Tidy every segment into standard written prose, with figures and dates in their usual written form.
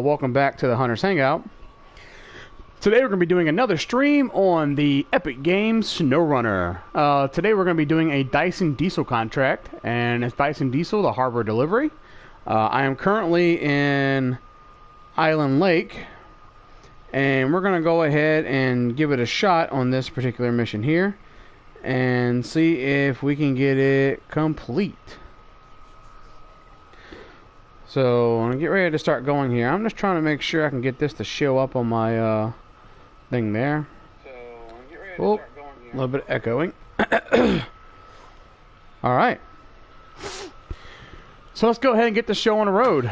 welcome back to the Hunter's Hangout. Today we're going to be doing another stream on the Epic Games SnowRunner. Today we're going to be doing a Dyson diesel contract, and it's Dyson diesel, the harbor delivery. I am currently in Island Lake, and we're going to go ahead and give it a shot on this particular mission here, and see if we can get it complete. So, I'm going to get ready to start going here. I'm just trying to make sure I can get this to show up on my thing there. Oh, a little bit of echoing. Alright. So let's go ahead and get the show on the road.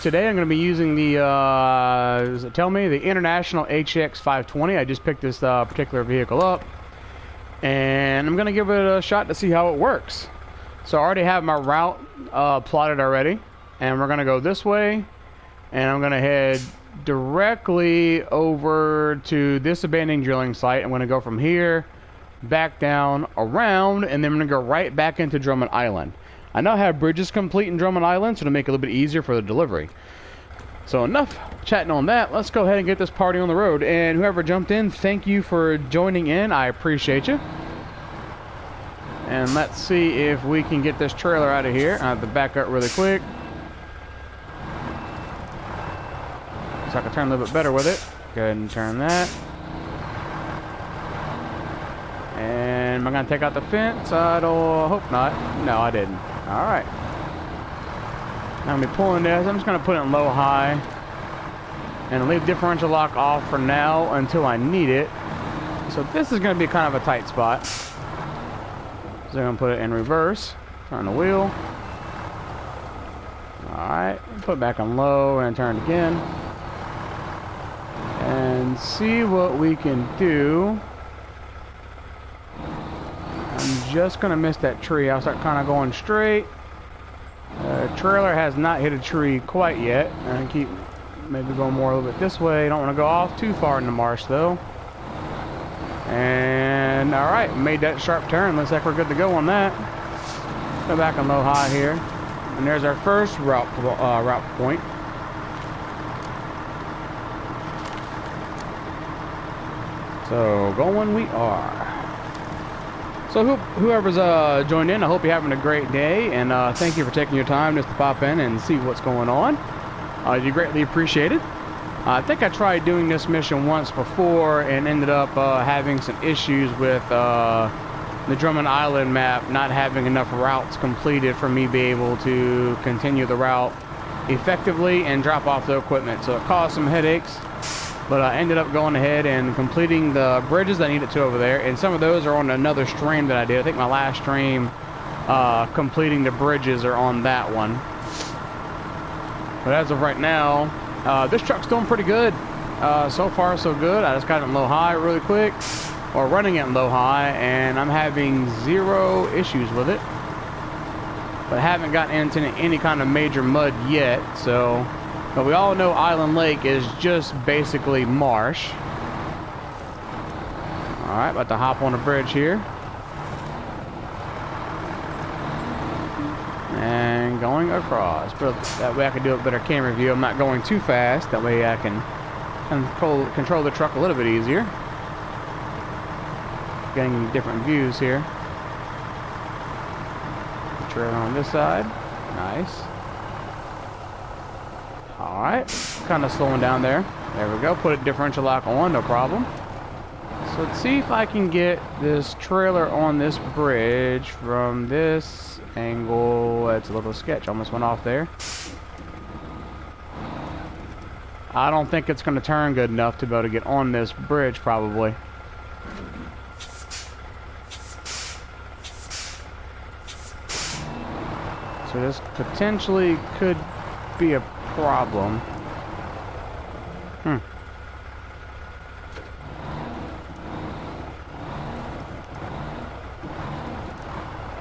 Today I'm going to be using the, does it tell me? The International HX 520. I just picked this particular vehicle up. And I'm going to give it a shot to see how it works. So I already have my route plotted already, and we're going to go this way, and I'm going to head directly over to this abandoned drilling site. I'm going to go from here, back down, around, and then I'm going to go right back into Drummond Island. I now have bridges complete in Drummond Island, so to make it a little bit easier for the delivery. So enough chatting on that. Let's go ahead and get this party on the road. And whoever jumped in, thank you for joining in. I appreciate you. And let's see if we can get this trailer out of here. I have to back up really quick, so I can turn a little bit better with it. Go ahead and turn that. And am I going to take out the fence? I hope not. No, I didn't. Alright. Now I'm going to be pulling this. I'm just going to put it in low high. And leave differential lock off for now until I need it. So this is going to be kind of a tight spot. So I'm going to put it in reverse, turn the wheel. Alright, put it back on low and turn it again. And see what we can do. I'm just going to miss that tree. I'll start kind of going straight. Trailer has not hit a tree quite yet. And I keep maybe going more a little bit this way. Don't want to go off too far in the marsh though. And alright, made that sharp turn. Looks like we're good to go on that. Go back on low high here. And there's our first route point. So going we are. So whoever's joined in, I hope you're having a great day. And thank you for taking your time just to pop in and see what's going on. You greatly appreciate it. I think I tried doing this mission once before and ended up having some issues with the Drummond Island map not having enough routes completed for me to be able to continue the route effectively and drop off the equipment. So it caused some headaches, but I ended up going ahead and completing the bridges I needed to over there. And some of those are on another stream that I did. I think my last stream completing the bridges are on that one. But as of right now, this truck's doing pretty good. So far so good. I just got it in low high really quick, or running it in low high, and I'm having zero issues with it. But I haven't gotten into any kind of major mud yet. So, but we all know Island Lake is just basically marsh. Alright, about to hop on the bridge here. And going across. That way I can do a better camera view. I'm not going too fast. That way I can control the truck a little bit easier. Getting different views here. Trailer on this side. Nice. Alright. Kind of slowing down there. There we go. Put a differential lock on. No problem. So let's see if I can get this trailer on this bridge from this angle. It's a little sketch. Almost went off there. I don't think it's going to turn good enough to be able to get on this bridge probably. So this potentially could be a problem.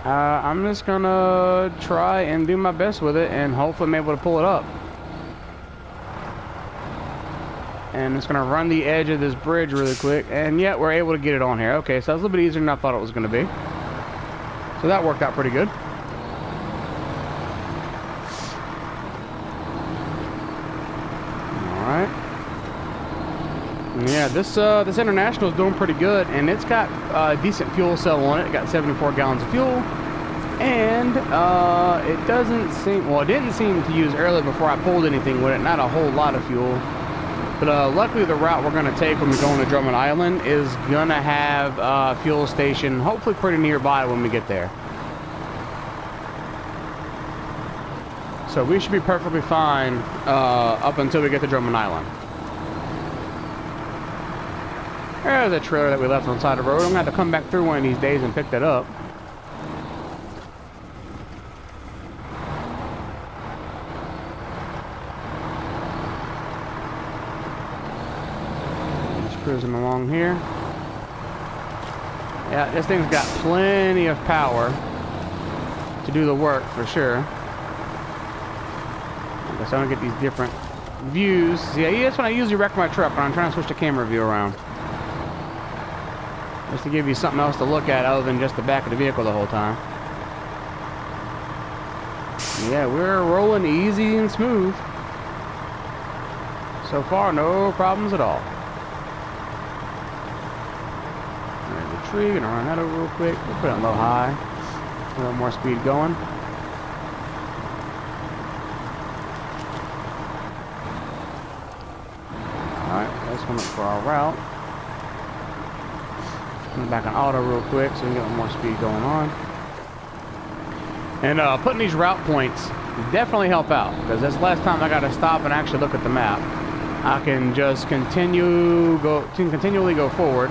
I'm just gonna try and do my best with it, and hopefully I'm able to pull it up. And it's gonna run the edge of this bridge really quick, and yet we're able to get it on here. Okay, so that's a little bit easier than I thought it was gonna be. So that worked out pretty good. right. Yeah, this International is doing pretty good, and it's got a decent fuel cell on it. It got 74 gallons of fuel, and it doesn't seem, well, it didn't seem to use earlier before I pulled anything with it. Not a whole lot of fuel, but luckily the route we're going to take when we go into Drummond Island is going to have a fuel station, hopefully pretty nearby when we get there. So we should be perfectly fine up until we get to Drummond Island. There's a trailer that we left on the side of the road. I'm going to have to come back through one of these days and pick that up. Just cruising along here. Yeah, this thing's got plenty of power to do the work for sure. I guess I'm going to get these different views. See, that's when I usually wreck my truck, when I'm trying to switch the camera view around. Just to give you something else to look at other than just the back of the vehicle the whole time. Yeah, we're rolling easy and smooth. So far, no problems at all. There's a tree, gonna run that over real quick. We'll put it on low high. A little more speed going. Alright, let's come up for our route. Back on auto real quick so we can get more speed going on. And putting these route points definitely help out, because this last time I got to stop and actually look at the map. I can just continually go forward.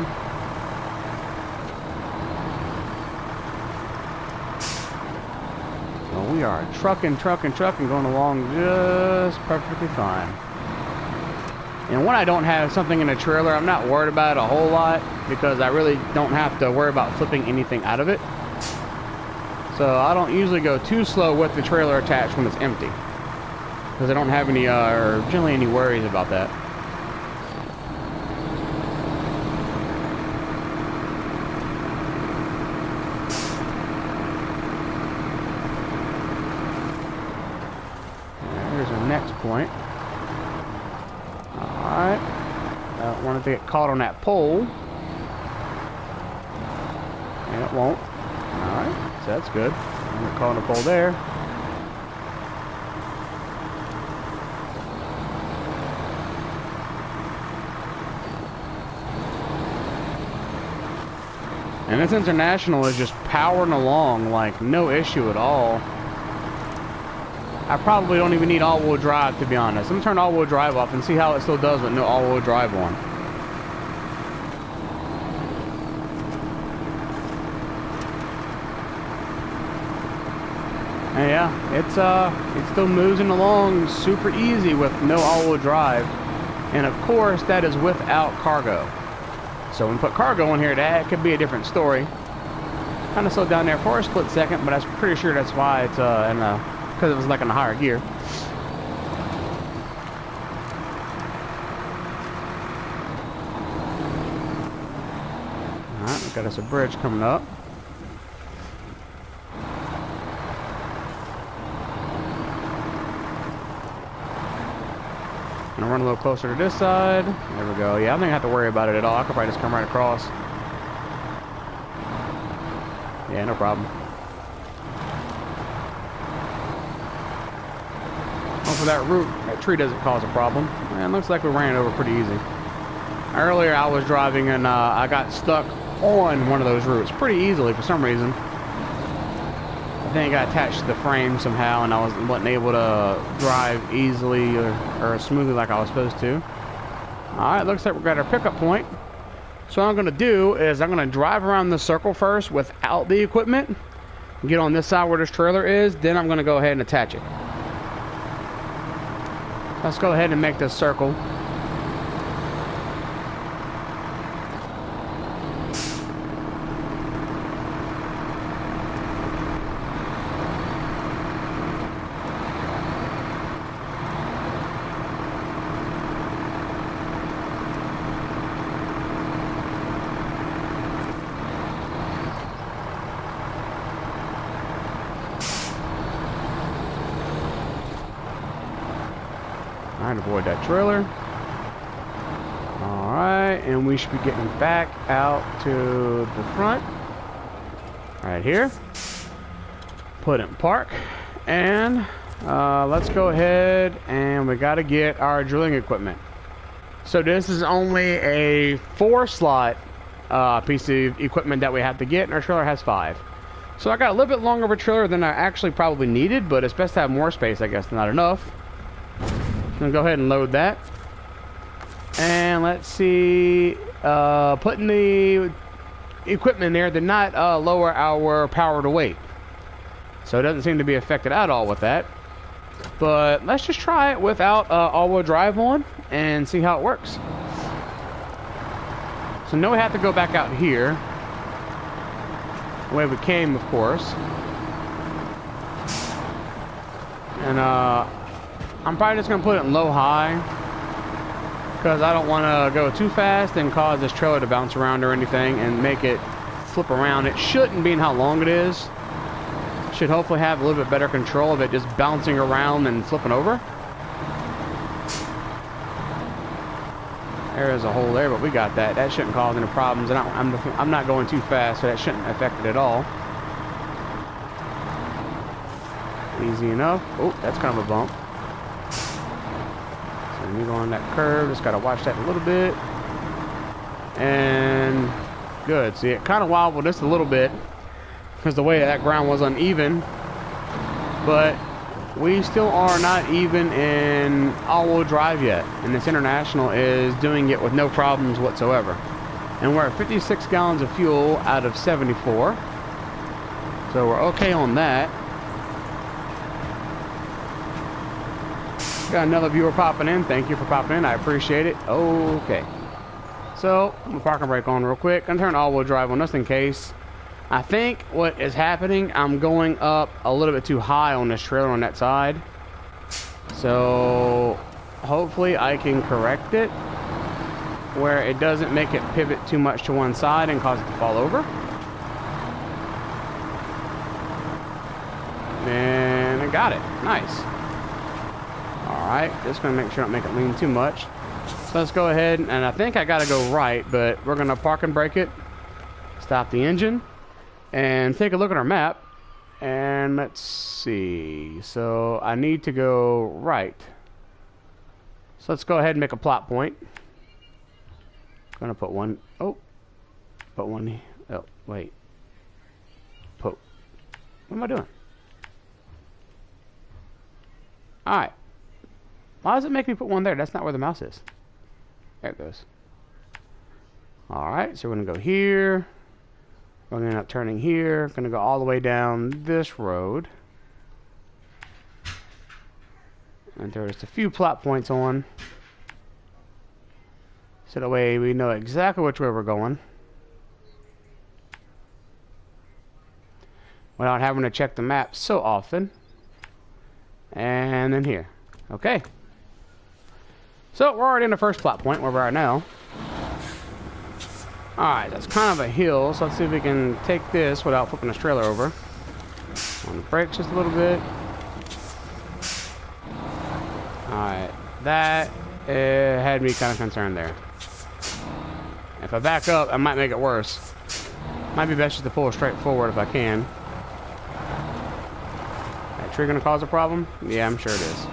So we are trucking, going along just perfectly fine. And when I don't have something in a trailer, I'm not worried about it a whole lot, because I really don't have to worry about flipping anything out of it. So I don't usually go too slow with the trailer attached when it's empty, because I don't have any, or generally any worries about that. Here's our next point. Alright, I don't want it to get caught on that pole. And it won't. Alright, so that's good. I'm going to caught on the pole there. And this International is just powering along like no issue at all. I probably don't even need all-wheel drive, to be honest. I'm going to turn all-wheel drive off and see how it still does with no all-wheel drive on. And yeah, it still moving along super easy with no all-wheel drive. And of course, that is without cargo. So when we put cargo in here, that could be a different story. Kind of slowed down there for a split second, but I'm pretty sure that's why it's because it was like in a higher gear. Alright, we got us a bridge coming up. Gonna run a little closer to this side. There we go. Yeah, I don't think I have to worry about it at all. I could probably just come right across. Yeah, no problem. For that root, that tree doesn't cause a problem. Man, it looks like we ran it over pretty easy. Earlier I was driving and I got stuck on one of those roots pretty easily for some reason. I think I got attached to the frame somehow and I wasn't able to drive easily or smoothly like I was supposed to. Alright, looks like we got our pickup point. So what I'm going to do is I'm going to drive around the circle first without the equipment. Get on this side where this trailer is, then I'm going to go ahead and attach it. Let's go ahead and make this circle. Trying to avoid that trailer. Alright, and we should be getting back out to the front. Right here. Put in park. And let's go ahead and we got to get our drilling equipment. So this is only a 4-slot piece of equipment that we have to get, and our trailer has 5. So I got a little bit longer of a trailer than I actually probably needed, but it's best to have more space, I guess, not enough. I'm going to go ahead and load that. And let's see, putting the equipment in there did not lower our power to weight. So it doesn't seem to be affected at all with that. But let's just try it without all-wheel drive on and see how it works. So now we have to go back out here. The way we came, of course. And I'm probably just going to put it in low-high, because I don't want to go too fast and cause this trailer to bounce around or anything and make it flip around. It shouldn't, being how long it is. Should hopefully have a little bit better control of it just bouncing around and flipping over. There is a hole there, but we got that. That shouldn't cause any problems. And I'm not going too fast, so that shouldn't affect it at all. Easy enough. Oh, that's kind of a bump. So when you go on that curve, just got to watch that a little bit. And good. See, it kind of wobbled just a little bit because the way that ground was uneven. But we still are not even in all-wheel drive yet, and this International is doing it with no problems whatsoever. And we're at 56 gallons of fuel out of 74, so we're okay on that. Got another viewer popping in. Thank you for popping in. I appreciate it. Okay, so I'm gonna park and brake on real quick. I'm gonna turn all-wheel drive on just in case. I think what is happening, I'm going up a little bit too high on this trailer on that side. So hopefully I can correct it where it doesn't make it pivot too much to one side and cause it to fall over. And I got it. Nice. Alright, just going to make sure I don't make it lean too much. So let's go ahead, and I think I got to go right, but we're going to park and brake it. Stop the engine. And take a look at our map, and let's see. So I need to go right. So let's go ahead and make a plot point. Gonna put one. Oh, put one. Oh, wait. Put. What am I doing? All right. Why does it make me put one there? That's not where the mouse is. There it goes. All right. So we're gonna go here. We're going to end up turning here. Going to go all the way down this road. And throw just a few plot points on. So that way we know exactly which way we're going. Without having to check the map so often. And then here. Okay. So we're already in the first plot point where we are now. Alright, that's kind of a hill, so let's see if we can take this without flipping this trailer over. On the brakes just a little bit. Alright, that had me kind of concerned there. If I back up, I might make it worse. Might be best just to pull straight forward if I can. That tree gonna cause a problem? Yeah, I'm sure it is.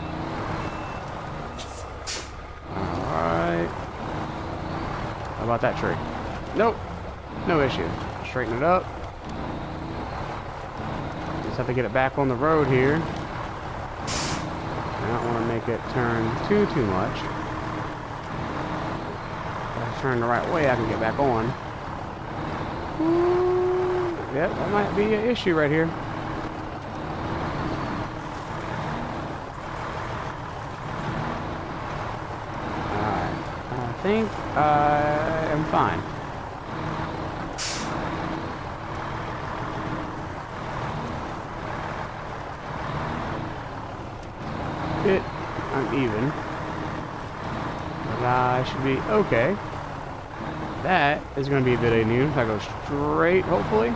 Alright. How about that tree? Nope, no issue. Straighten it up. Just have to get it back on the road here. I don't want to make it turn too much. If I turn the right way, I can get back on. Yep, that might be an issue right here. Alright, I think I am fine. Bit uneven, but I should be okay. That is going to be a bit uneven if I go straight, hopefully.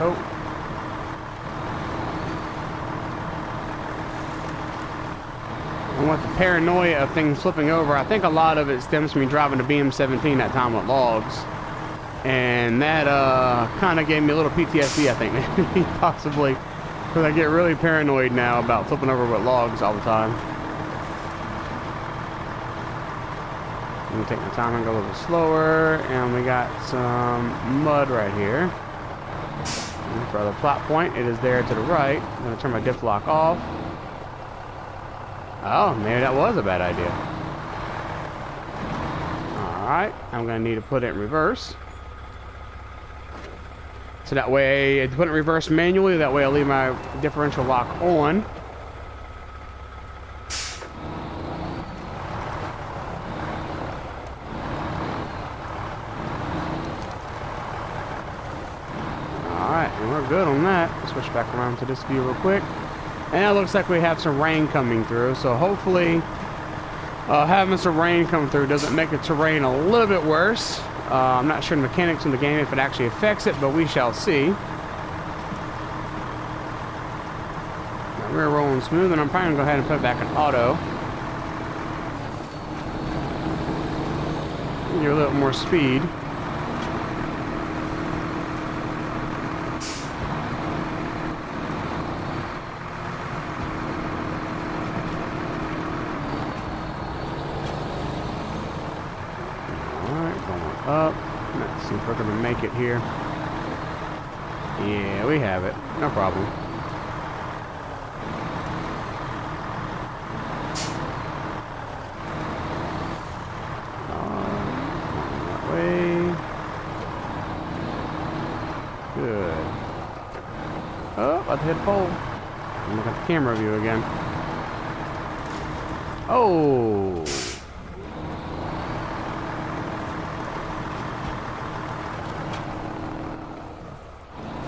Oh. And with the paranoia of things flipping over, I think a lot of it stems from me driving the BM17 that time with logs. And that kind of gave me a little PTSD, I think, maybe, possibly. Because I get really paranoid now about flipping over with logs all the time. I'm going to take my time and go a little slower. And we got some mud right here. And for the plot point, it is there to the right. I'm going to turn my diff lock off. Oh, maybe that was a bad idea. Alright, I'm going to need to put it in reverse. So that way, to put it in reverse manually, that way I'll leave my differential lock on. Alright, and we're good on that. Switch back around to this view real quick. And it looks like we have some rain coming through, so hopefully having some rain come through doesn't make the terrain a little bit worse. I'm not sure the mechanics in the game if it actually affects it, but we shall see. Now we're rolling smooth, and I'm probably going to go ahead and put it back in auto. Give a little more speed. Up. Let's see if we're going to make it here. Yeah, we have it. No problem. That way. Good. Oh, about to hit a pole. I'm looking at the camera view again. Oh!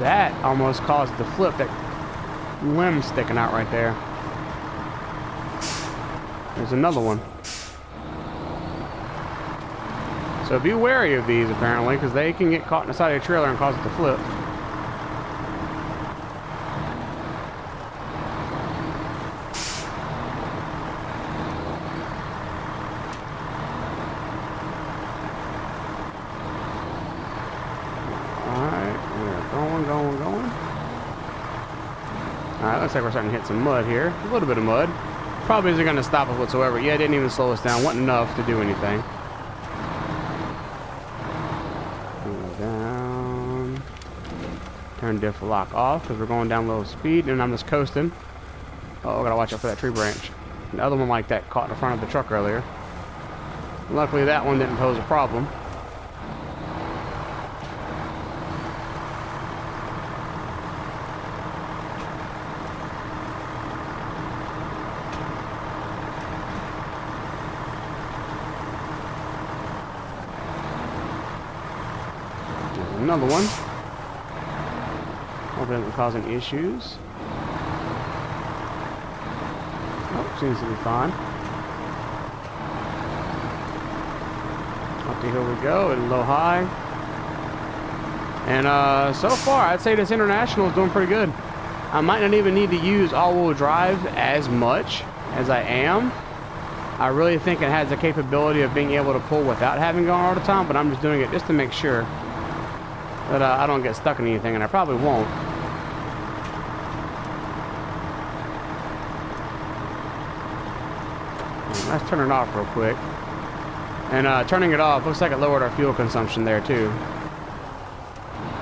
That almost caused the flip, that limb sticking out right there. There's another one. So be wary of these, apparently, because they can get caught in the side of the trailer and cause it to flip. Alright, looks like we're starting to hit some mud here. A little bit of mud. Probably isn't going to stop us whatsoever. Yeah, it didn't even slow us down. Wasn't enough to do anything. Down. Turn diff lock off because we're going down low speed and I'm just coasting. Oh, I gotta watch out for that tree branch. The other one like that caught in the front of the truck earlier. Luckily that one didn't pose a problem. Another one. Hope it doesn't cause any issues. Oh, seems to be fine. Up the hill we go, and low high. And so far, I'd say this International is doing pretty good. I might not even need to use all-wheel drive as much as I am. I really think it has the capability of being able to pull without having gone all the time, but I'm just doing it just to make sure that I don't get stuck in anything, and I probably won't. Let's turn it off real quick. And turning it off, looks like it lowered our fuel consumption there too.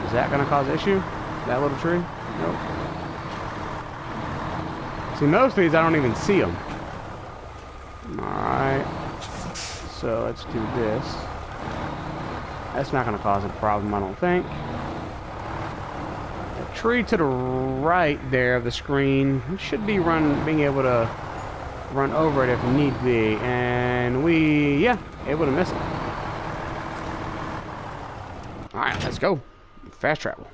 Is that going to cause an issue? That little tree? Nope. See, most of these I don't even see them. Alright. So let's do this. That's not going to cause a problem, I don't think. The tree to the right there of the screen should be being able to run over it if need be. And yeah, able to miss it. Alright, let's go. Fast travel.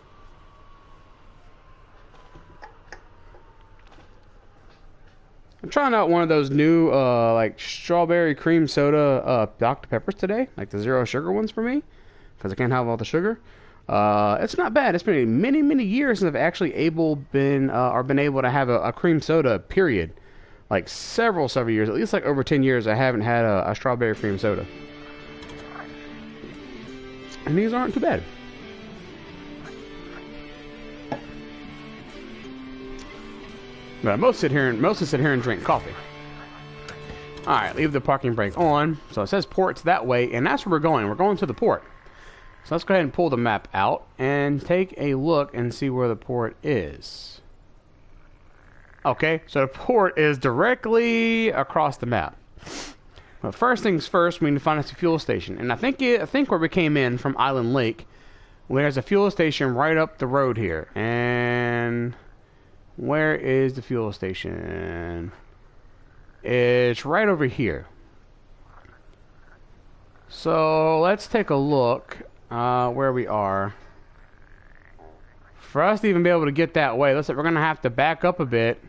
I'm trying out one of those new like strawberry cream soda Dr. Peppers today, like the zero sugar ones for me, because I can't have all the sugar. It's not bad. It's been many years since I've actually been able to have a cream soda, period. like several years, at least like over 10 years, I haven't had a strawberry cream soda. And these aren't too bad. But I mostly sit here and drink coffee. Alright, leave the parking brake on. So it says port's that way, and that's where we're going. We're going to the port. So let's go ahead and pull the map out and take a look and see where the port is. Okay, so the port is directly across the map. But first things first, we need to find us a fuel station. And I think where we came in from Island Lake, there's a fuel station right up the road here. And where is the fuel station? It's right over here. So let's take a look where we are. For us to even be able to get that way, we're going to have to back up a bit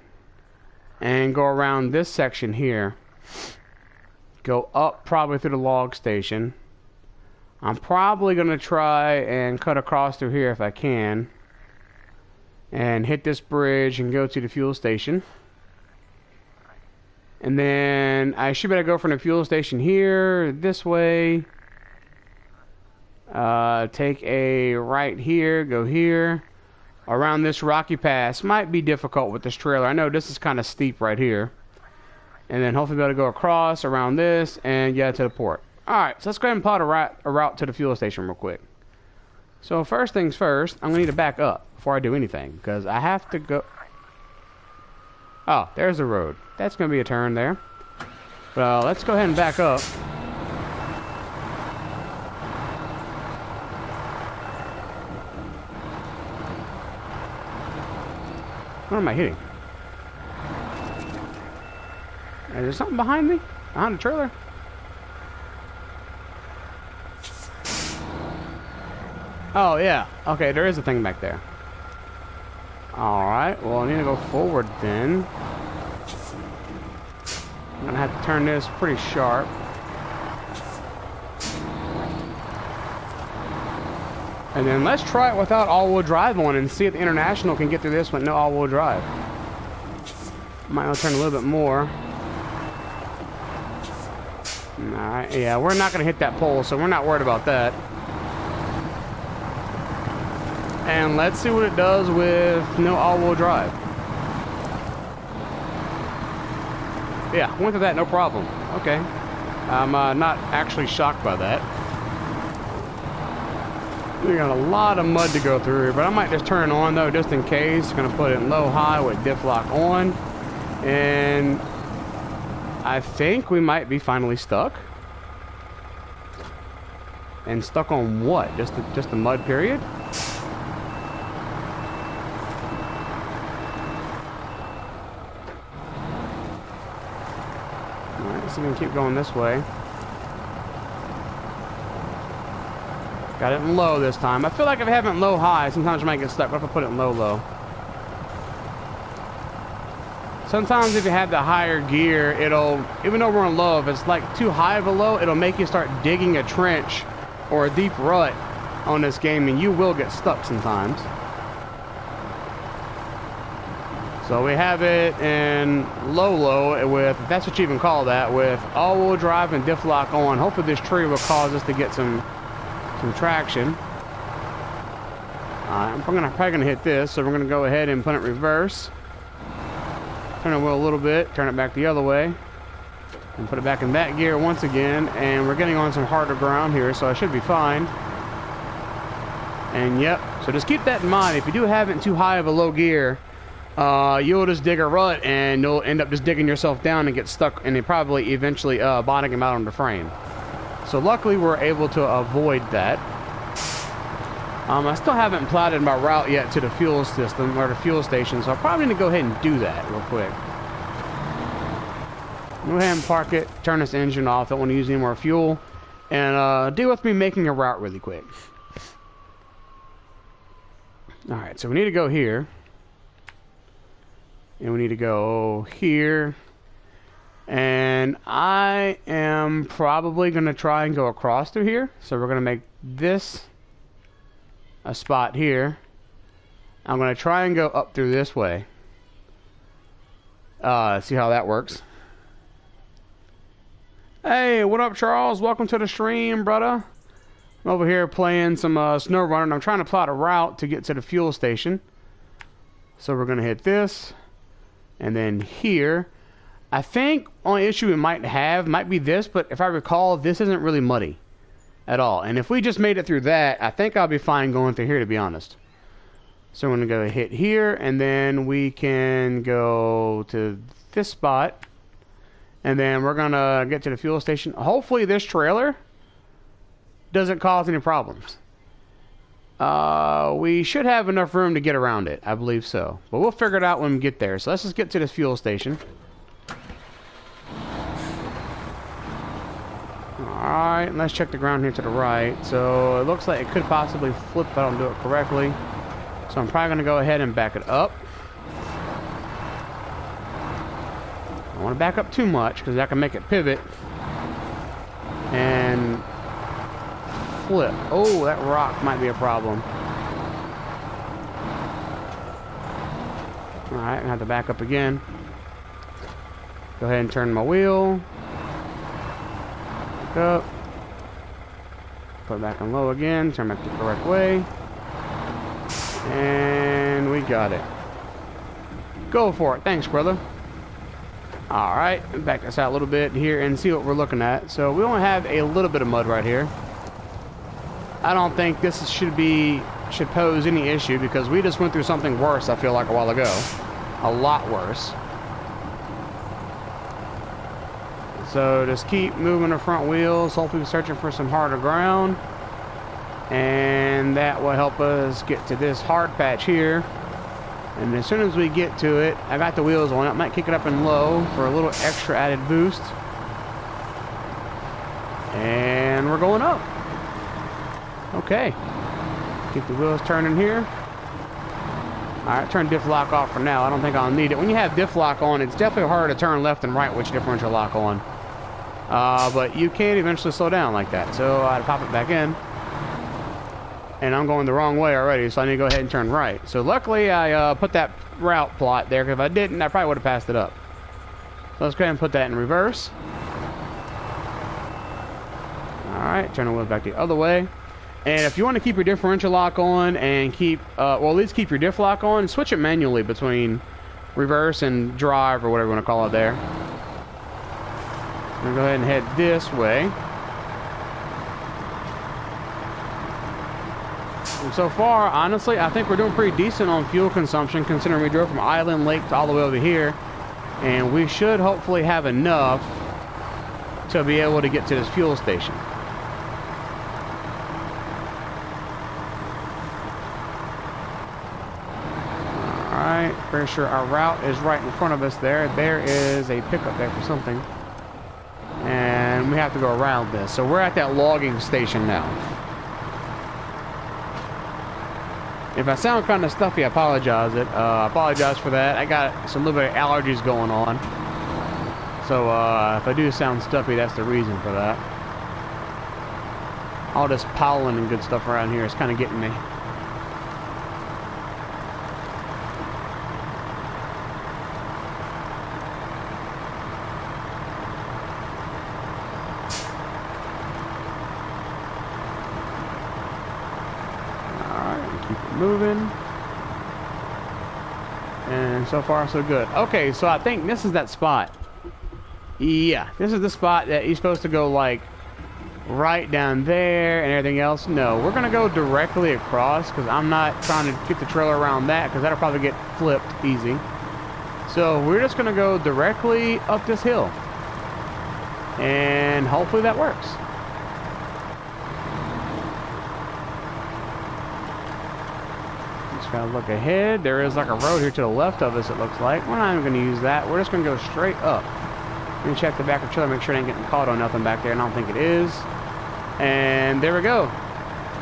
and go around this section here. Go up probably through the log station. I'm probably going to try and cut across through here if I can. And hit this bridge and go to the fuel station. And then I should better go from the fuel station here, this way. Take a right here, go here. Around this rocky pass. Might be difficult with this trailer. I know this is kind of steep right here. And then hopefully be able to go across around this and get to the port. Alright, so let's go ahead and plot a route to the fuel station real quick. So first things first, I'm going to need to back up before I do anything. Because I have to go... Oh, there's the road. That's going to be a turn there. Well, let's go ahead and back up. What am I hitting? Is there something behind me? Behind the trailer? Oh, yeah. Okay, there is a thing back there. Alright, well, I need to go forward then. I'm going to have to turn this pretty sharp. And then let's try it without all-wheel drive on and see if the International can get through this with no all-wheel drive. Might want to turn a little bit more. Alright, yeah, we're not going to hit that pole, so we're not worried about that. And let's see what it does with no all-wheel drive. Yeah, went through that, no problem. Okay. I'm not actually shocked by that. We got a lot of mud to go through here, but I might just turn it on though, just in case. Gonna put it in low-high with diff lock on. And I think we might be finally stuck. And stuck on what? Just the mud period? Alright, so we can keep going this way. Got it in low this time. I feel like if I have it in low-high, sometimes I might get stuck. What if I put it in low-low? Sometimes if you have the higher gear, it'll, even though we're in low, if it's like too high of a low, it'll make you start digging a trench or a deep rut on this game, and you will get stuck sometimes. So we have it in low-low with, if that's what you even call that, with all-wheel drive and diff lock on. Hopefully this tree will cause us to get some traction. I'm probably gonna hit this, so we're gonna go ahead and put it in reverse. Turn the wheel a little bit, turn it back the other way, and put it back in that gear once again. And we're getting on some harder ground here, so I should be fine. And yep, so just keep that in mind. If you do have it in too high of a low gear, you'll just dig a rut and you'll end up just digging yourself down and get stuck, and it probably eventually bottoming out on the frame. So luckily we're able to avoid that. I still haven't plotted my route yet to the fuel system or the fuel station, so I probably need to go ahead and do that real quick. Go ahead and park it, turn this engine off, don't want to use any more fuel, and deal with me making a route really quick. Alright, so we need to go here. And we need to go here. And I am probably going to try and go across through here. So we're going to make this a spot here. I'm going to try and go up through this way. See how that works. Hey, what up, Charles? Welcome to the stream, brother. I'm over here playing some SnowRunner, and I'm trying to plot a route to get to the fuel station. So we're going to hit this, and then here. I think only issue we might have might be this, but if I recall, this isn't really muddy at all. And if we just made it through that, I think I'll be fine going through here, to be honest. So I'm going to go hit here, and then we can go to this spot. And then we're going to get to the fuel station. Hopefully this trailer doesn't cause any problems. We should have enough room to get around it. I believe so. But we'll figure it out when we get there. So let's just get to this fuel station. Alright, let's check the ground here to the right. So it looks like it could possibly flip if I don't do it correctly. So I'm probably going to go ahead and back it up. I don't want to back up too much because that can make it pivot and flip. Oh, that rock might be a problem. Alright, I have to back up again. Go ahead and turn my wheel. Back up. Put it back on low again. Turn back the correct way. And we got it. Go for it. Thanks, brother. Alright, back this out a little bit here and see what we're looking at. So we only have a little bit of mud right here. I don't think this should pose any issue because we just went through something worse, I feel like, a while ago. A lot worse. So just keep moving the front wheels, hopefully searching for some harder ground. And that will help us get to this hard patch here. And as soon as we get to it, I got the wheels on. I might kick it up in low for a little extra added boost. And we're going up. Okay. Keep the wheels turning here. Alright, turn diff lock off for now. I don't think I'll need it. When you have diff lock on, it's definitely harder to turn left and right with your differential lock on. But you can eventually slow down like that. So I had to pop it back in. And I'm going the wrong way already, so I need to go ahead and turn right. So luckily I put that route plot there, because if I didn't, I probably would have passed it up. So let's go ahead and put that in reverse. Alright, turn the wheel back the other way. And if you want to keep your differential lock on and keep, well, at least keep your diff lock on, switch it manually between reverse and drive, or whatever you want to call it there. I'm going to go ahead and head this way. And so far, honestly, I think we're doing pretty decent on fuel consumption, considering we drove from Island Lake to all the way over here. And we should hopefully have enough to be able to get to this fuel station. Alright, pretty sure our route is right in front of us there. There is a pickup there for something. And we have to go around this. So we're at that logging station now. If I sound kind of stuffy, I apologize for that. I got some little bit of allergies going on. So if I do sound stuffy, that's the reason for that. All this pollen and good stuff around here is kind of getting me. Moving, and so far so good. Okay, so I think this is that spot. Yeah, this is the spot that you're supposed to go like right down there and everything else. No, we're gonna go directly across because I'm not trying to get the trailer around that because that'll probably get flipped easy. So we're just gonna go directly up this hill, and hopefully that works. Gotta look ahead. There is like a road here to the left of us, it looks like. We're not even going to use that. We're just going to go straight up. Let me check the back of the trailer, make sure it ain't getting caught on nothing back there, and I don't think it is. And there we go.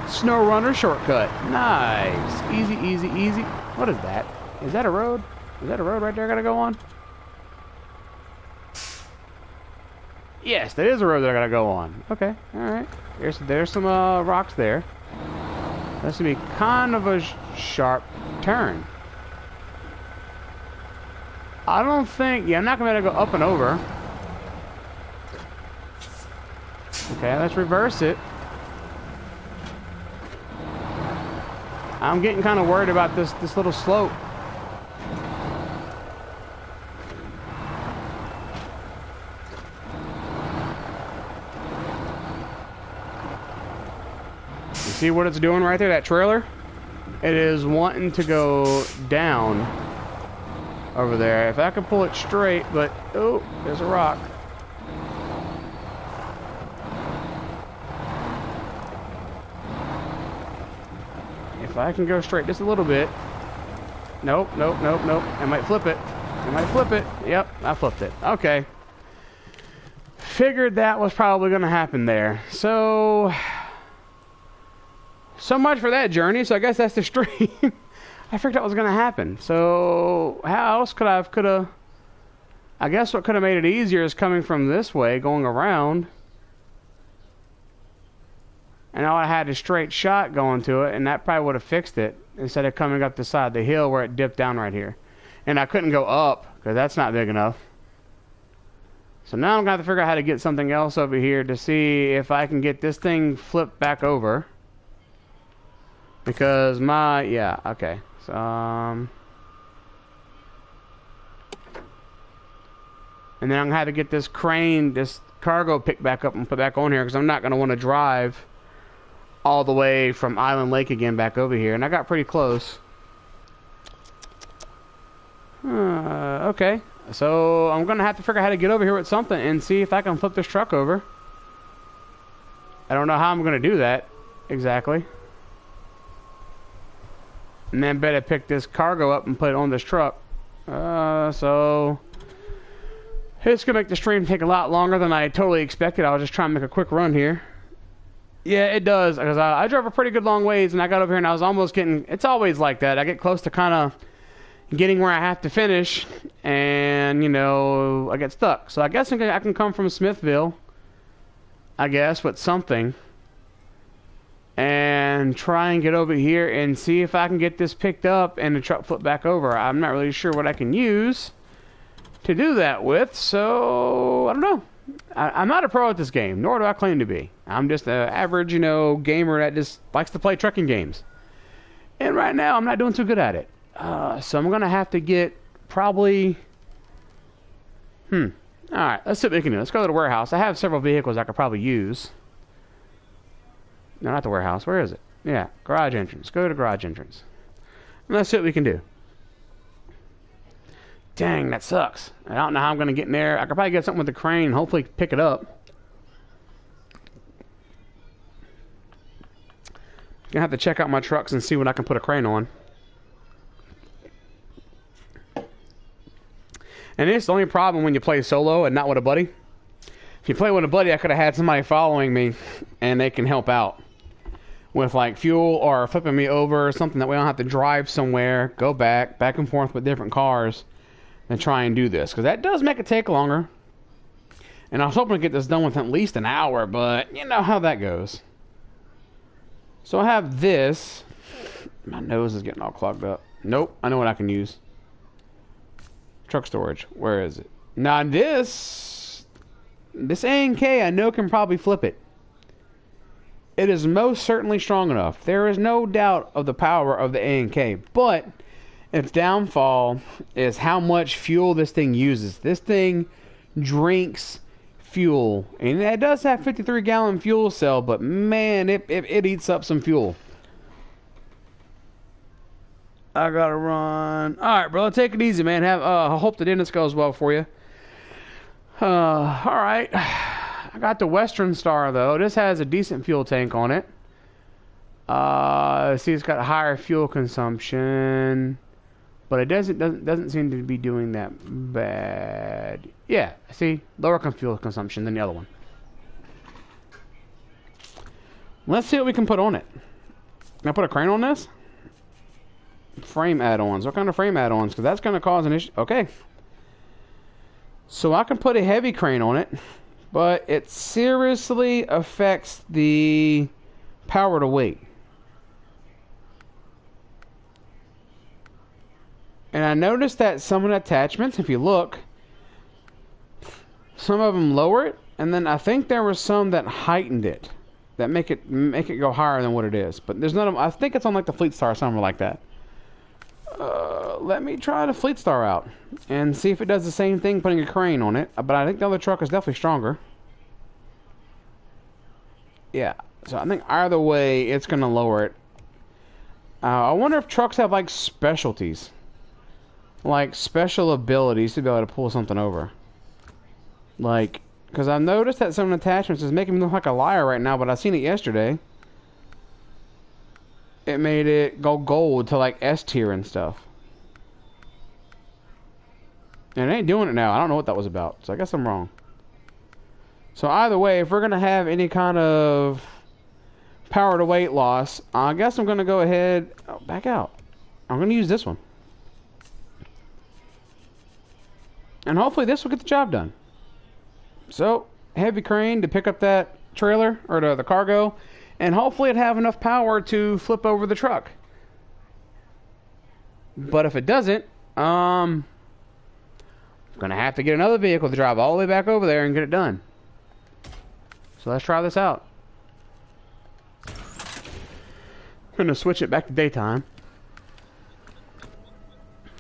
SnowRunner shortcut. Nice. Easy, easy, easy. What is that? Is that a road? Is that a road right there I gotta go on? Yes, that is a road that I gotta go on. Okay, alright. There's some rocks there. That's gonna be kind of a sharp turn. I don't think... Yeah, I'm not going to be able to go up and over. Okay, let's reverse it. I'm getting kind of worried about this little slope. You see what it's doing right there, that trailer? It is wanting to go down over there. If I could pull it straight, but... Oh, there's a rock. If I can go straight just a little bit. Nope, nope, nope, nope. I might flip it. I might flip it. Yep, I flipped it. Okay. Figured that was probably going to happen there. So much for that journey. So I guess that's the stream. I figured that was going to happen. So how else could I I guess what could have made it easier is coming from this way, going around. And I had a straight shot going to it, and that probably would have fixed it instead of coming up the side of the hill where it dipped down right here. And I couldn't go up because that's not big enough. So now I'm going to have to figure out how to get something else over here to see if I can get this thing flipped back over. Because yeah, okay. So, and then I'm going to have to get this crane, this cargo picked back up and put back on here because I'm not going to want to drive all the way from Island Lake again back over here. And I got pretty close. Okay. So I'm going to have to figure out how to get over here with something and see if I can flip this truck over. I don't know how I'm going to do that exactly. And then better pick this cargo up and put it on this truck. So it's going to make the stream take a lot longer than I totally expected. I was just trying to make a quick run here. Yeah, it does, because I drove a pretty good long ways, and I got over here, and I was almost getting... It's always like that. I get close to kind of getting where I have to finish, and, you know, I get stuck. So I guess I can come from Smithville, I guess, with something, and try and get over here and see if I can get this picked up and the truck flipped back over. I'm not really sure what I can use to do that with, so I don't know. I'm not a pro at this game, nor do I claim to be. I'm just an average, you know, gamer that just likes to play trucking games. And right now, I'm not doing too good at it. So I'm going to have to get probably... Alright, let's see what we can do. Let's go to the warehouse. I have several vehicles I could probably use. No, not the warehouse. Where is it? Yeah, garage entrance. Go to garage entrance. And let's see what we can do. Dang, that sucks. I don't know how I'm going to get in there. I could probably get something with the crane and hopefully pick it up. Gonna have to check out my trucks and see what I can put a crane on. And it's the only problem when you play solo and not with a buddy. If you play with a buddy, I could have had somebody following me and they can help out with like fuel or flipping me over or something that we don't have to drive somewhere, go back and forth with different cars and try and do this, because that does make it take longer. And I was hoping to get this done within at least an hour, but you know how that goes. So I have this. My nose is getting all clogged up. Nope, I know what I can use. Truck storage. Where is it? Now this A&K I know can probably flip it. It is most certainly strong enough. There is no doubt of the power of the A&K, but its downfall is how much fuel this thing uses. This thing drinks fuel, and it does have 53-gallon fuel cell, but man, it eats up some fuel. I gotta run. All right, brother, take it easy, man. I hope the dentist goes well for you. All right, I got the Western Star though. This has a decent fuel tank on it. See, it's got higher fuel consumption, but it doesn't seem to be doing that bad. Yeah, see, lower fuel consumption than the other one. Let's see what we can put on it. Can I put a crane on this? Frame add-ons. What kind of frame add-ons? Because that's going to cause an issue. Okay. So I can put a heavy crane on it, but it seriously affects the power to weight. And I noticed that some of the attachments, if you look, some of them lower it, and then I think there was some that heightened it, that make it go higher than what it is. But there's none of them. I think it's on like the Fleet Star or something like that. Let me try the Fleet Star out and see if it does the same thing, putting a crane on it. But I think the other truck is definitely stronger. Yeah, so I think either way, it's gonna lower it. I wonder if trucks have like specialties, like special abilities to be able to pull something over. Like, because I've noticed that some attachments is making me look like a liar right now, but I seen it yesterday. It made it go gold to like S tier and stuff. And it ain't doing it now. I don't know what that was about, so I guess I'm wrong. So either way, if we're going to have any kind of power to weight loss, I guess I'm going to go ahead... Oh, back out. I'm going to use this one. And hopefully this will get the job done. So, heavy crane to pick up that trailer, or the cargo, and hopefully it have enough power to flip over the truck. But if it doesn't, I'm going to have to get another vehicle to drive all the way back over there and get it done. So let's try this out. I'm going to switch it back to daytime.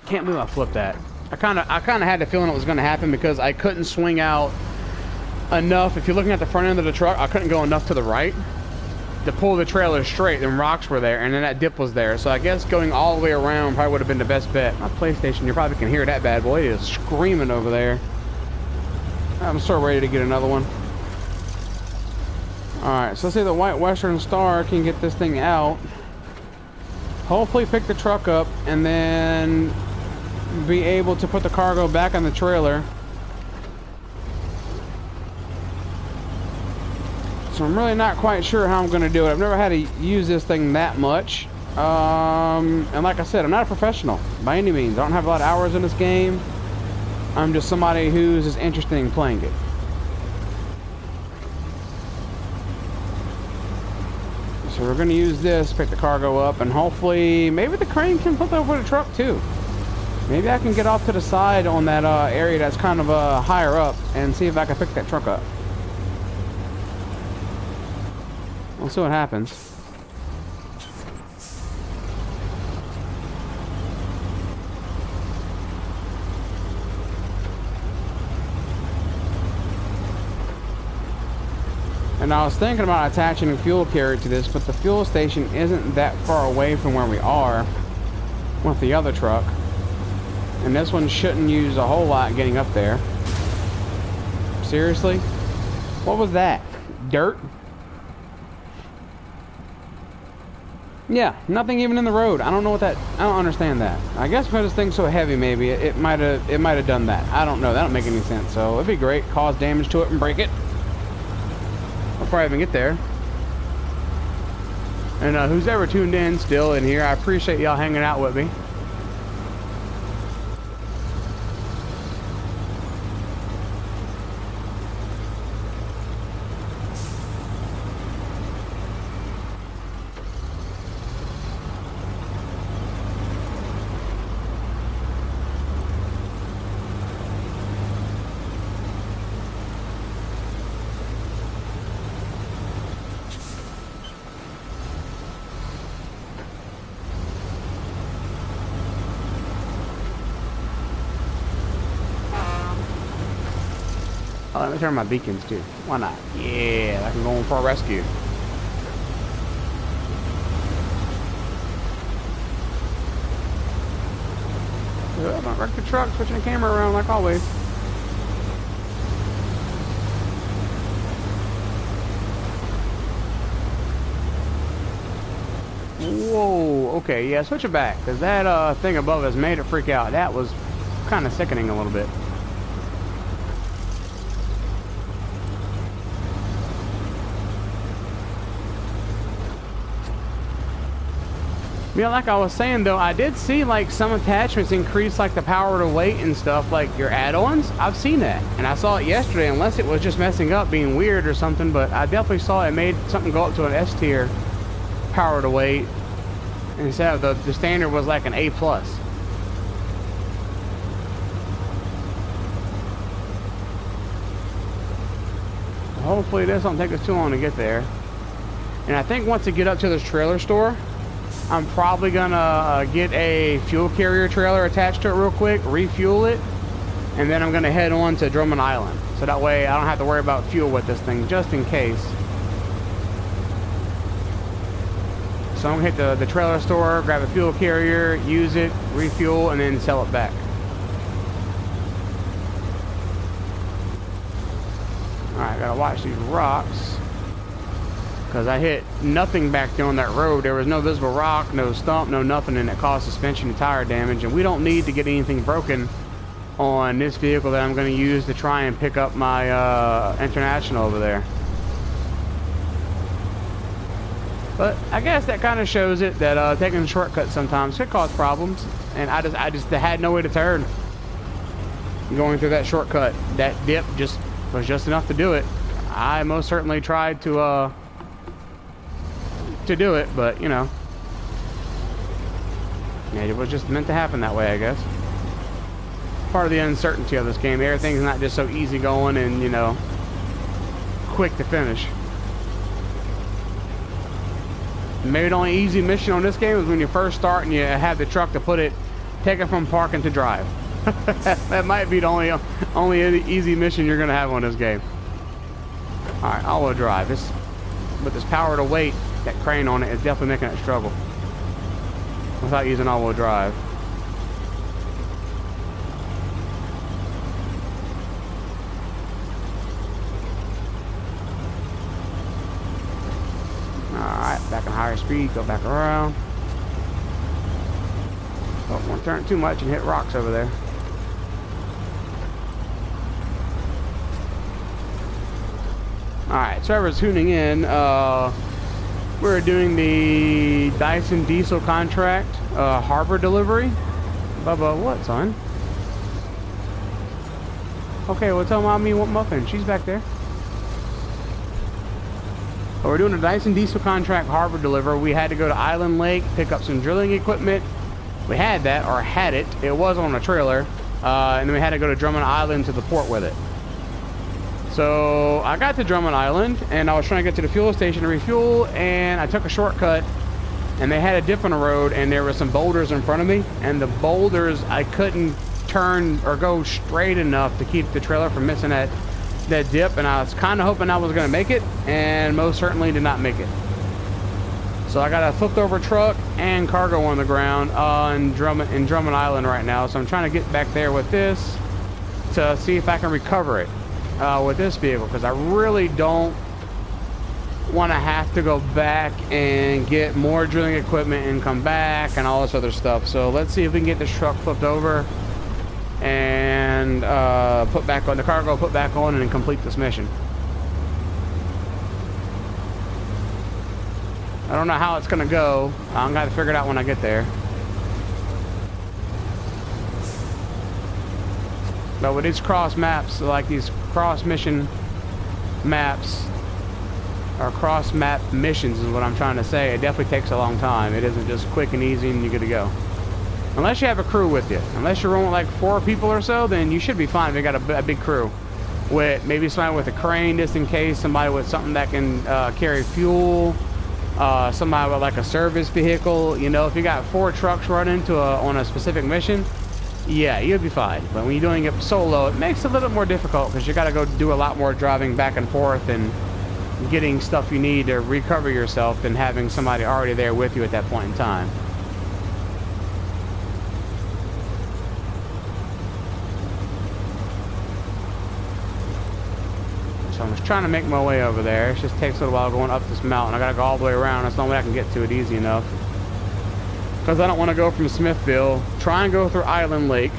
Can't believe I flipped that. I kind of had the feeling it was going to happen because I couldn't swing out enough. If you're looking at the front end of the truck, I couldn't go enough to the right to pull the trailer straight. Then rocks were there, and then that dip was there. So I guess going all the way around probably would have been the best bet. My PlayStation, you probably can hear that bad boy. It is screaming over there. I'm so ready to get another one. Alright, so let's see the White Western Star can get this thing out. Hopefully pick the truck up and then be able to put the cargo back on the trailer. So I'm really not quite sure how I'm going to do it. I've never had to use this thing that much. And like I said, I'm not a professional by any means. I don't have a lot of hours in this game. I'm just somebody who's just interested in playing it. So we're going to use this, pick the cargo up, and hopefully maybe the crane can flip over the truck too. Maybe I can get off to the side on that area that's kind of higher up and see if I can pick that truck up. We'll see what happens. And I was thinking about attaching a fuel carrier to this, but the fuel station isn't that far away from where we are with the other truck. And this one shouldn't use a whole lot getting up there. Seriously? What was that? Dirt? Yeah, nothing even in the road. I don't know what that... I don't understand that. I guess because this thing's so heavy, maybe it might have done that. I don't know. That don't make any sense. So it'd be great. Cause damage to it and break it before I even get there. And who's ever tuned in still in here, I appreciate y'all hanging out with me. Oh, let me turn my beacons too. Why not? Yeah, I can go on for a rescue. Don't wreck the truck, switching the camera around like always. Whoa, okay, yeah, switch it back, because that thing above us made it freak out. That was kind of sickening a little bit. Yeah, like I was saying though, I did see like some attachments increase like the power to weight and stuff, like your add-ons. I've seen that, and I saw it yesterday, unless it was just messing up, being weird or something, but I definitely saw it made something go up to an S tier power to weight, instead of the standard was like an A+. hopefully this won't take us too long to get there. And I think once we get up to this trailer store, I'm probably gonna get a fuel carrier trailer attached to it real quick, refuel it, and then I'm gonna head on to Drummond Island. So that way I don't have to worry about fuel with this thing, just in case. So I'm gonna hit the trailer store, grab a fuel carrier, use it, refuel, and then sell it back. Alright, gotta watch these rocks, because I hit nothing back there on that road. There was no visible rock, no stump, no nothing, and it caused suspension and tire damage. And we don't need to get anything broken on this vehicle that I'm going to use to try and pick up my International over there. But I guess that kind of shows it that taking shortcuts sometimes could cause problems, and I just had no way to turn. Going through that shortcut, that dip was just enough to do it. I most certainly tried to do it, but you know, it was just meant to happen that way, I guess. Part of the uncertainty of this game. Everything's not just so easy going and, you know, quick to finish. Maybe the only easy mission on this game is when you first start and you have the truck to take it from parking to drive. That might be the only easy mission you're gonna have on this game. Alright, all-wheel drive. With this power to weight, that crane on it is definitely making it struggle without using all-wheel drive. Alright, back in higher speed, go back around. Oh, won't turn too much and hit rocks over there. Alright, so whoever's tuning in, we're doing the Dyson diesel contract harbor delivery. Bubba, what, son? Okay, well, tell Mommy what muffin. She's back there. Well, we're doing a Dyson diesel contract harbor delivery. We had to go to Island Lake, pick up some drilling equipment. We had that, or had it. It was on a trailer. And then we had to go to Drummond Island to the port with it. So I got to Drummond Island, and I was trying to get to the fuel station to refuel, and I took a shortcut, and they had a dip on the road, and there were some boulders in front of me, and the boulders, I couldn't turn or go straight enough to keep the trailer from missing that dip, and I was kind of hoping I was going to make it, and most certainly did not make it. So I got a flipped over truck and cargo on the ground in Drummond Island right now, so I'm trying to get back there with this to see if I can recover it. With this vehicle, because I really don't want to have to go back and get more drilling equipment and come back and all this other stuff. So let's see if we can get this truck flipped over and put back on the cargo, put back on, and then complete this mission. I don't know how it's gonna go. I'm gonna figure it out when I get there. But with these cross maps, like these cross mission maps, or cross map missions is what I'm trying to say, it definitely takes a long time. It isn't just quick and easy and you're good to go. Unless you have a crew with you. Unless you're rolling like 4 people or so, then you should be fine if you got a big crew. With maybe somebody with a crane just in case, somebody with something that can carry fuel, somebody with like a service vehicle. You know, if you got 4 trucks running on a specific mission, yeah, you'll be fine. But when you're doing it solo, it makes it a little more difficult because you got to go do a lot more driving back and forth and getting stuff you need to recover yourself than having somebody already there with you at that point in time. So I'm just trying to make my way over there. It just takes a little while going up this mountain. I got to go all the way around. That's the only way I can get to it easy enough. Because I don't want to go from Smithville, try and go through Island Lake,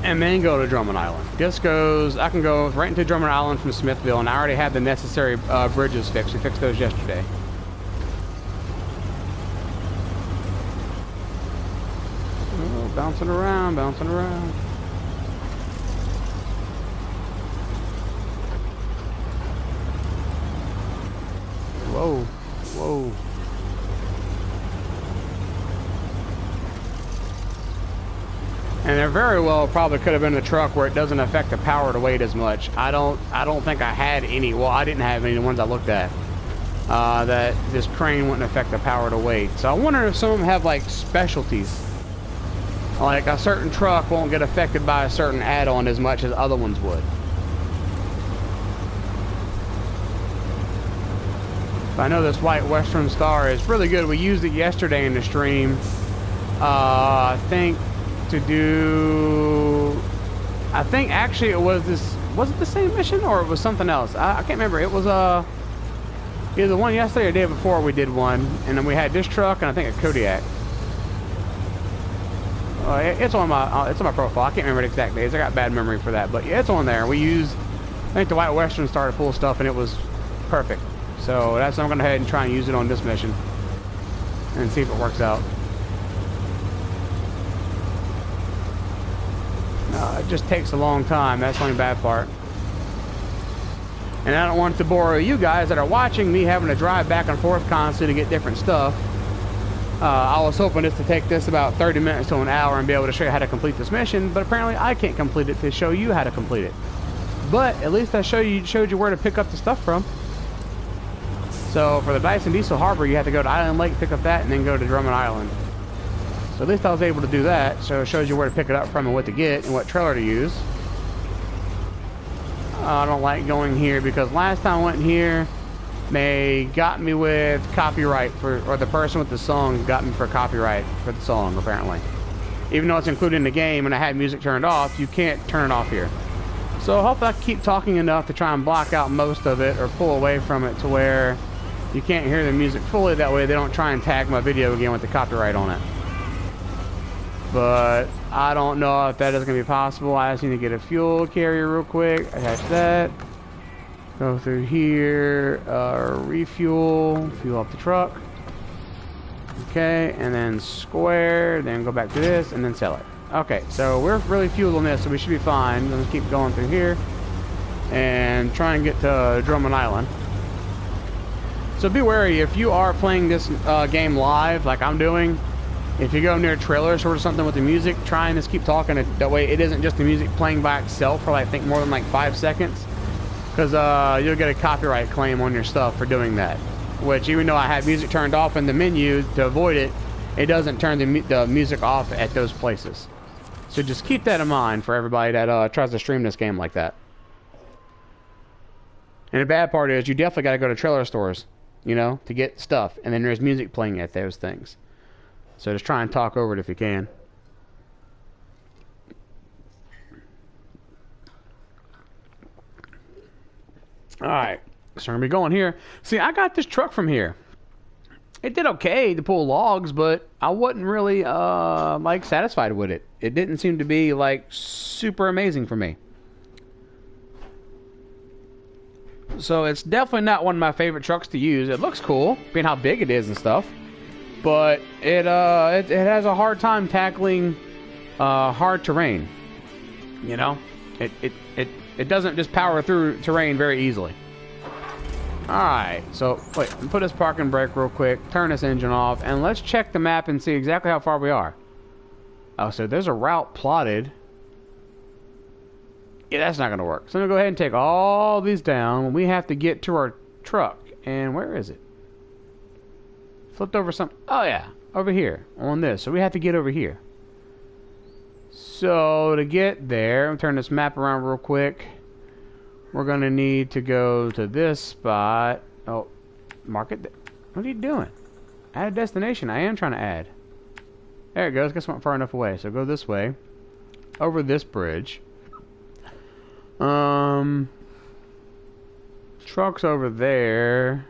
and then go to Drummond Island. This goes, I can go right into Drummond Island from Smithville, and I already have the necessary bridges fixed. We fixed those yesterday. Oh, bouncing around, bouncing around. Whoa, whoa. And very well probably could have been a truck where it doesn't affect the power to weight as much. I don't think I had any. Well, I didn't have any of the ones I looked at. That this crane wouldn't affect the power to weight. So I wonder if some of them have like specialties. Like a certain truck won't get affected by a certain add-on as much as other ones would. But I know this white Western Star is really good. We used it yesterday in the stream. I think to do... I think actually it was this... Was it the same mission or it was something else? I can't remember. It was either the one yesterday or the day before we did one. And then we had this truck and I think a Kodiak. It's on my profile. I can't remember the exact days. I got bad memory for that, but yeah, it's on there. We used, I think, the White Western Star to pull stuff, and it was perfect. So that's I'm gonna go ahead and try and use it on this mission, and see if it works out. It just takes a long time. That's the only bad part. And I don't want to bore you guys that are watching me having to drive back and forth constantly to get different stuff. I was hoping just to take this about 30 minutes to an hour and be able to show you how to complete this mission, but apparently I can't complete it to show you how to complete it. But at least I showed you where to pick up the stuff from. So for the Dyson Diesel Harbor, you have to go to Island Lake, pick up that, and then go to Drummond Island. So at least I was able to do that. So it shows you where to pick it up from and what to get and what trailer to use. I don't like going here because last time I went here, they got me with copyright or the person with the song got me for copyright for the song, apparently. Even though it's included in the game and I had music turned off, you can't turn it off here. So hopefully I can keep talking enough to try and block out most of it or pull away from it to where you can't hear the music fully. That way they don't try and tag my video again with the copyright on it. But I don't know if that is going to be possible. I just need to get a fuel carrier real quick. Attach that. Go through here, refuel, fuel up the truck. Okay, and then square, then go back to this, and then sell it. Okay, so we're really fueled on this, so we should be fine. Let's keep going through here and try and get to Drummond Island. So be wary, if you are playing this game live, like I'm doing, if you go near trailers or something with the music, try and just keep talking. That way it isn't just the music playing by itself for like, I think more than like 5 seconds. Because you'll get a copyright claim on your stuff for doing that. Which, even though I have music turned off in the menu to avoid it, it doesn't turn the music off at those places. So just keep that in mind for everybody that tries to stream this game like that. And the bad part is, you definitely got to go to trailer stores, you know, to get stuff. And then there's music playing at those things. So just try and talk over it if you can. Alright, so I'm going to be going here. See, I got this truck from here. It did okay to pull logs, but I wasn't really, like, satisfied with it. It didn't seem to be, like, super amazing for me. So it's definitely not one of my favorite trucks to use. It looks cool, being how big it is and stuff. But it has a hard time tackling hard terrain. You know? It doesn't just power through terrain very easily. Alright, so wait, put this parking brake real quick, turn this engine off, and let's check the map and see exactly how far we are. Oh, so there's a route plotted. Yeah, that's not going to work. So I'm going to go ahead and take all these down. We have to get to our truck. And where is it? Flipped over some... Oh, yeah. Over here. On this. So we have to get over here. So to get there, I'm turn this map around real quick. We're going to need to go to this spot. Oh, mark it. What are you doing? Add a destination. I am trying to add. There it goes. Guess I went far enough away. So go this way. Over this bridge. Truck's over there.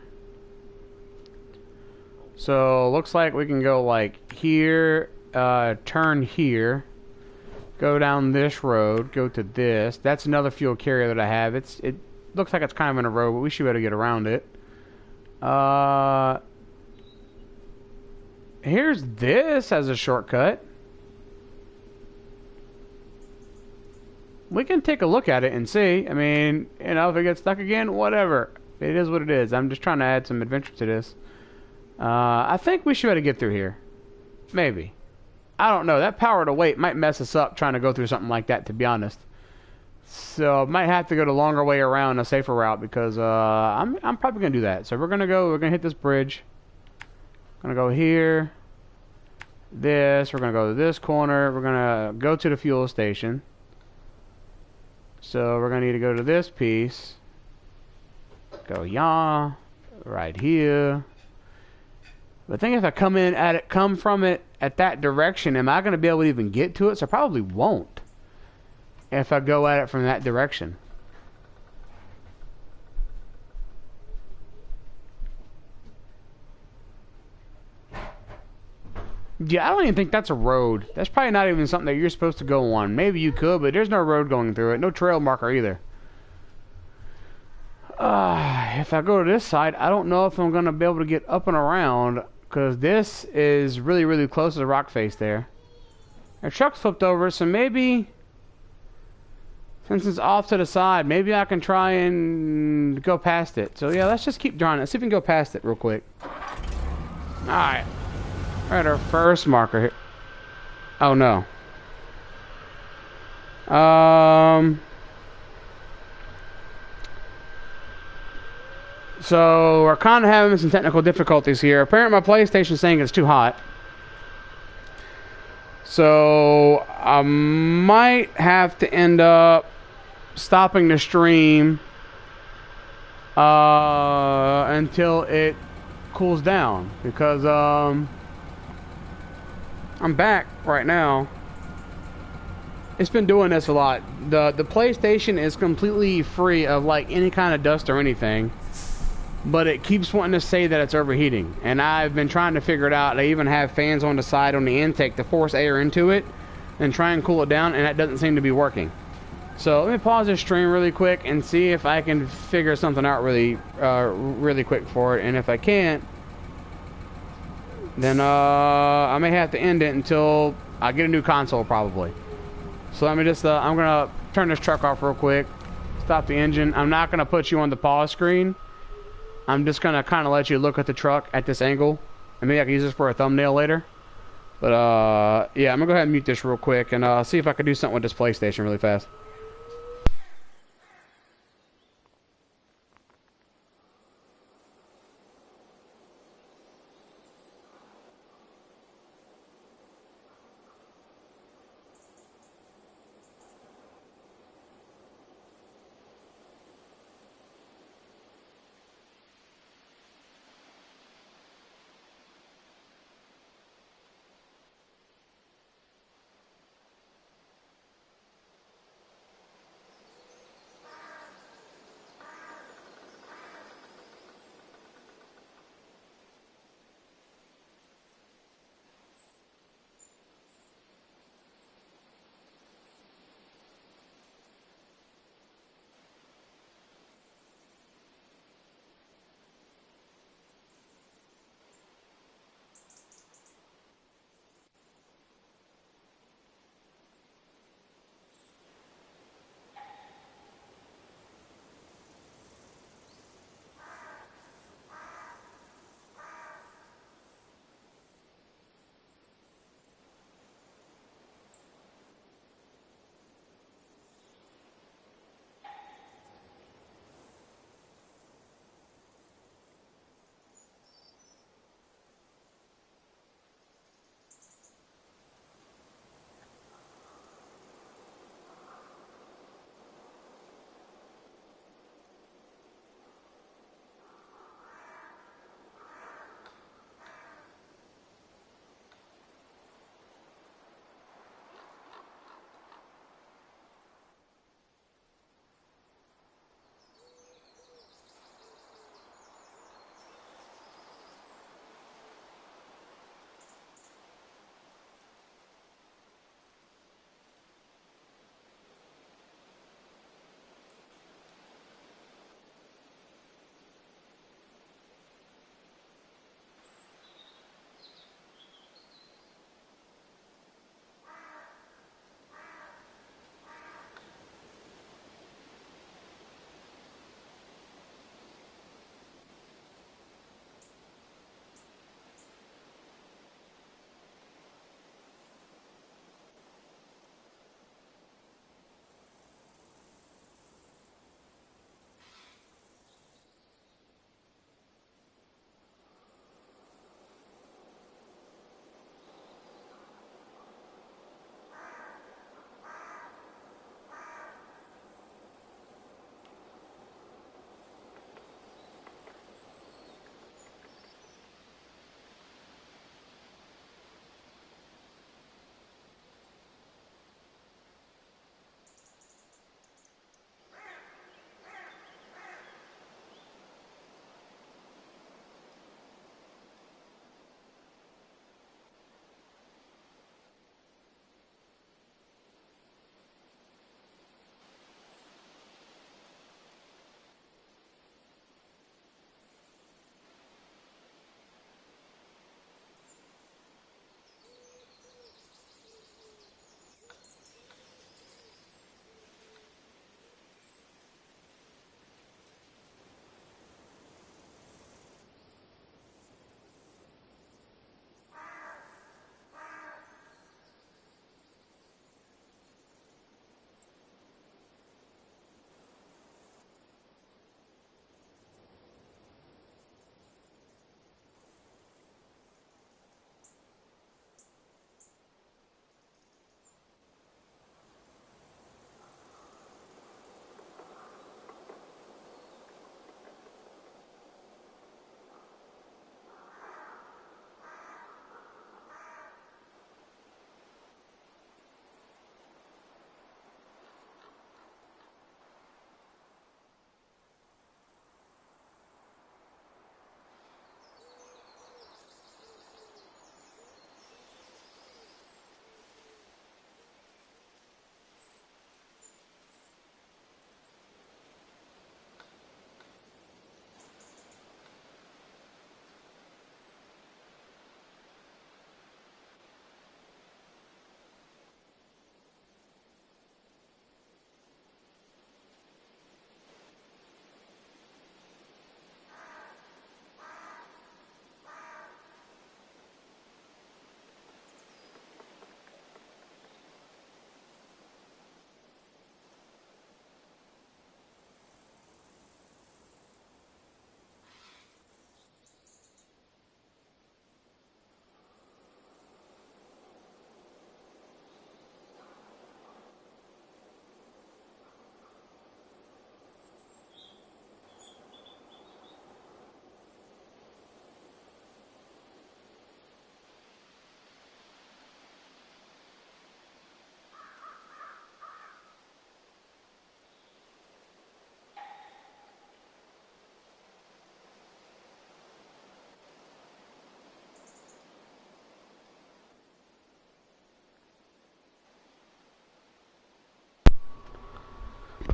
So looks like we can go like here, turn here, go down this road, go to this. That's another fuel carrier that I have. It looks like it's kind of in a row, but we should be able to get around it. Here's this as a shortcut. We can take a look at it and see. I mean, you know, if it gets stuck again, whatever. It is what it is. I'm just trying to add some adventure to this. I think we should be able to get through here. Maybe. I don't know. That power to weight might mess us up trying to go through something like that, to be honest. So might have to go the longer way around, a safer route, because I'm probably gonna do that. So we're gonna hit this bridge. Gonna go here. We're gonna go to this corner. We're gonna go to the fuel station. So we're gonna need to go to this piece. Go right here. But I think if I come from it at that direction, am I gonna be able to even get to it? So I probably won't. If I go at it from that direction. Yeah, I don't even think that's a road. That's probably not even something that you're supposed to go on. Maybe you could, but there's no road going through it. No trail marker either. If I go to this side, I don't know if I'm going to be able to get up and around, because this is really, really close to the rock face there. Our truck's flipped over, so maybe, since it's off to the side, maybe I can try and go past it. So yeah, let's just keep drawing it. Let's see if we can go past it real quick. Alright. Alright, our first marker here. Oh no. So we're kind of having some technical difficulties here. Apparently my PlayStation's saying it's too hot. So I might have to end up stopping the stream until it cools down, because I'm back right now. It's been doing this a lot. The PlayStation is completely free of like any kind of dust or anything, but it keeps wanting to say that it's overheating, and I've been trying to figure it out. I even have fans on the side on the intake to force air into it and try and cool it down, and that doesn't seem to be working. So let me pause this stream really quick and see if I can figure something out really quick for it. And if I can't, then I may have to end it until I get a new console probably. So let me just I'm gonna turn this truck off real quick, stop the engine. I'm not gonna put you on the pause screen. I'm just gonna kind of let you look at the truck at this angle, and maybe I can use this for a thumbnail later. But yeah, I'm gonna go ahead and mute this real quick and see if I can do something with this PlayStation really fast.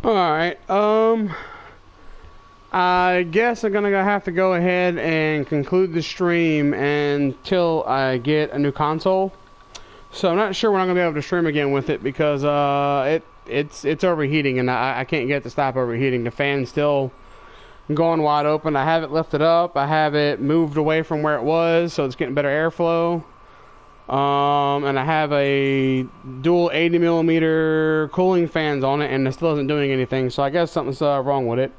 Alright, I guess I'm gonna have to go ahead and conclude the stream until I get a new console. So I'm not sure when I'm gonna be able to stream again with it because it's overheating and I can't get it to stop overheating. The fan's still going wide open. I have it lifted up. I have it moved away from where it was, so it's getting better airflow. And I have a dual 80 millimeter cooling fans on it, and it still isn't doing anything. So I guess something's wrong with it.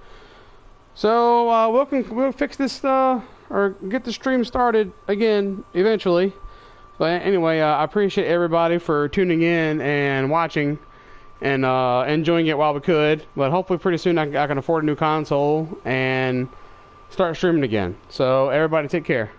So we'll fix this or get the stream started again eventually. But anyway, I appreciate everybody for tuning in and watching and enjoying it while we could. But hopefully pretty soon I can afford a new console and start streaming again. So everybody take care.